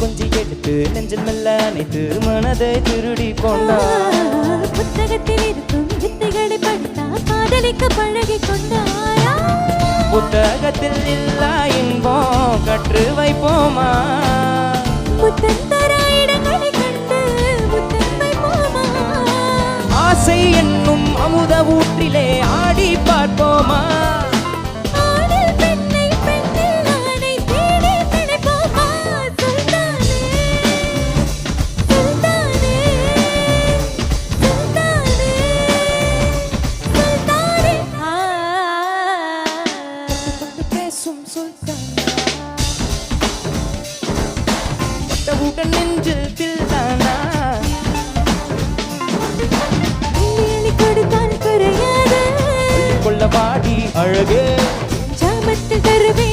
கொஞ்சி எடுத்து நெஞ்சில் மெல்ல அணைத்து மனதை திருடி கொண்டாய். புத்தகத்தில் இருக்கும் வித்தைகளை படித்தா காதலிக்க பழகி கொண்டாயா? புத்தகத்தில் இல்லா இன்பம் கற்று வைப்போமா? புத்தந்தர இடங்களை கண்டு புத்தம் வைப்போமா? ஆசை என்னும் அமுத ஊற்றிலே ஆடி பார்ப்போமா? ஆணில் பெண்ணை பெண்ணில் ஆணை தேடி பிழைப்போமா? சுல்தானே சுல்தானே சுல்தானே சுல்தானே பேசும் சுல்தானா பட்டவுடன் நெஞ்சில் தில்தானா அள்ளி கொடுத்தால் குறையாது கொள்ள பாடி அழகே ஜாமத்தில் தருவே